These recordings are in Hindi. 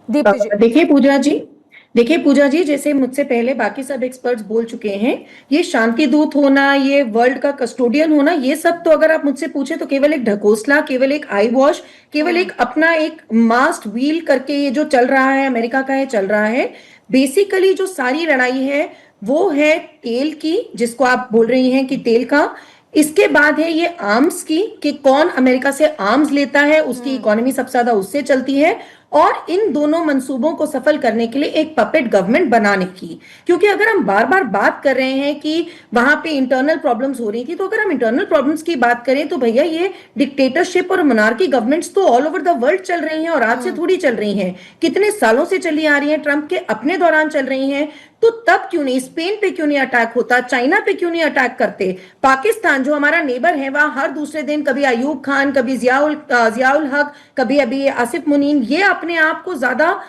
दीप्ति जी। देखिए पूजा जी, जैसे मुझसे पहले बाकी सब एक्सपर्ट्स बोल चुके हैं, ये शांति दूत होना, ये वर्ल्ड का कस्टोडियन होना, ये सब तो अगर आप मुझसे पूछे तो केवल एक ढकोसला, केवल एक आई वॉश, केवल एक अपना एक मास्ट व्हील करके ये जो चल रहा है, अमेरिका का ये चल रहा है। बेसिकली जो सारी लड़ाई है वो है तेल की, जिसको आप बोल रही हैं कि तेल का। इसके बाद है ये आर्म्स की, कि कौन अमेरिका से आर्म्स लेता है, उसकी इकोनॉमी सबसे ज्यादा उससे चलती है। और इन दोनों मंसूबों को सफल करने के लिए एक पपेट गवर्नमेंट बनाने की। क्योंकि अगर हम बार बार बात कर रहे हैं कि वहां पे इंटरनल प्रॉब्लम्स हो रही थी, तो अगर हम इंटरनल प्रॉब्लम्स की बात करें तो भैया ये डिक्टेटरशिप और मोनार्की गवर्नमेंट्स तो ऑल ओवर द वर्ल्ड चल रही हैं, और आज से थोड़ी चल रही हैं, कितने सालों से चली आ रही हैं, ट्रंप के अपने दौरान चल रही हैं। तो तब क्यों नहीं स्पेन पे क्यों नहीं अटैक होता, चाइना पे क्यों नहीं अटैक करते? पाकिस्तान जो हमारा नेबर है, वहां हर दूसरे दिन कभी अयूब खान, कभी जियाउल हक, कभी अभी आसिफ मुनीन, ये अपने आप को ज्यादा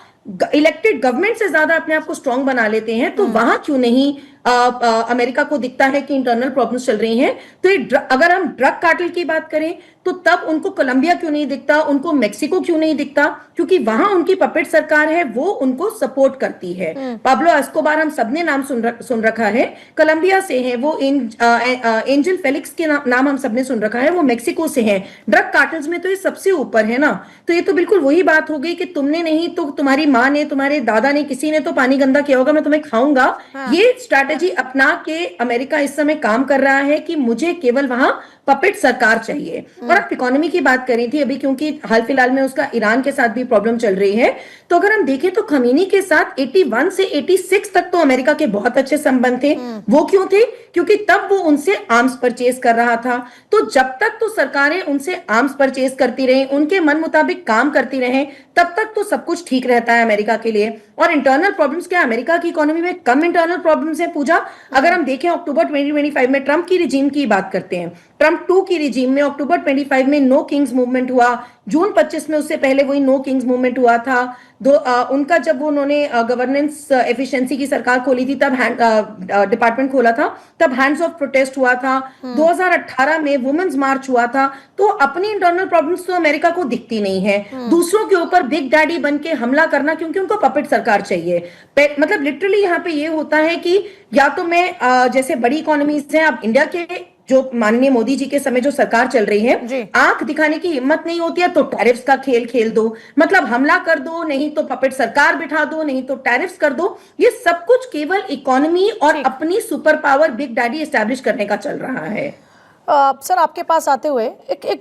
इलेक्टेड गवर्नमेंट से ज्यादा अपने आप को स्ट्रांग बना लेते हैं। तो वहां क्यों नहीं अमेरिका को दिखता है कि इंटरनल प्रॉब्लम्स चल रही हैं? तो अगर हम ड्रग कार्टेल की बात करें तो तब उनको कोलंबिया क्यों नहीं दिखता, उनको मेक्सिको क्यों नहीं दिखता? क्योंकि वहां उनकी पपेट सरकार है, वो उनको सपोर्ट करती है। पाब्लो एस्कोबार हम सबने नाम सुन रखा है, कोलंबिया से है वो। एंजल फेलिक्स के नाम हम सबने सुन रखा है, वो मेक्सिको से है। ड्रग कार्टल्स में तो ये सबसे ऊपर है ना। तो ये तो बिल्कुल वही बात हो गई कि तुमने नहीं तो तुम्हारी माँ ने, तुम्हारे दादा ने, किसी ने तो पानी गंदा किया होगा, मैं तुम्हें खाऊंगा। ये स्ट्रैटेजी अपना के अमेरिका इस समय काम कर रहा है कि मुझे केवल वहां पपेट सरकार चाहिए। और आप इकोनॉमी की बात करी थी अभी, क्योंकि हाल फिलहाल में उसका ईरान के साथ भी प्रॉब्लम चल रही है। तो अगर हम देखें तो खमीनी के साथ 81 से 86 तक तो अमेरिका के बहुत अच्छे संबंध थे। वो क्यों थे? क्योंकि तब वो उनसे आर्म्स परचेज कर रहा था। तो जब तक तो सरकारें उनसे आर्म्स परचेज करती रही, उनके मन मुताबिक काम करती रहे, तब तक तो सब कुछ ठीक रहता है अमेरिका के लिए। और इंटरनल प्रॉब्लम्स क्या, अमेरिका की इकोनॉमी में कम इंटरनल प्रॉब्लम्स है पूजा। अगर हम देखें अक्टूबर 2025 में ट्रंप की रिजीम की बात करते हैं, ट्रंप 2 की रिजीम में अक्टूबर 25 में नो किंग्स मूवमेंट हुआ। जून 25 में उससे पहले वही नो किंग्स मूवमेंट हुआ था। उनका जब उन्होंने गवर्नेंस एफिशिएंसी की सरकार खोली थी, तब डिपार्टमेंट खोला था, तब हैंड्स ऑफ प्रोटेस्ट हुआ था। 2018 में वुमेन्स मार्च हुआ था। तो अपनी इंटरनल प्रॉब्लम्स तो अमेरिका को दिखती नहीं है, दूसरों के ऊपर बिग डैडी बन के हमला करना, क्योंकि उनको पपेट सरकार चाहिए। मतलब लिटरली यहाँ पे ये होता है कि या तो मैं जैसे बड़ी इकोनॉमीज हैं, अब इंडिया के जो माननीय मोदी जी के समय जो सरकार चल रही है, आंख दिखाने की हिम्मत नहीं होती है तो टैरिफ्स का खेल खेल दो, मतलब हमला कर दो, नहीं तो पपेट सरकार बिठा दो, नहीं तो टैरिफ्स कर दो। ये सब कुछ केवल इकोनॉमी और अपनी super power big daddy establish करने का चल रहा है। सर आपके पास आते हुए एक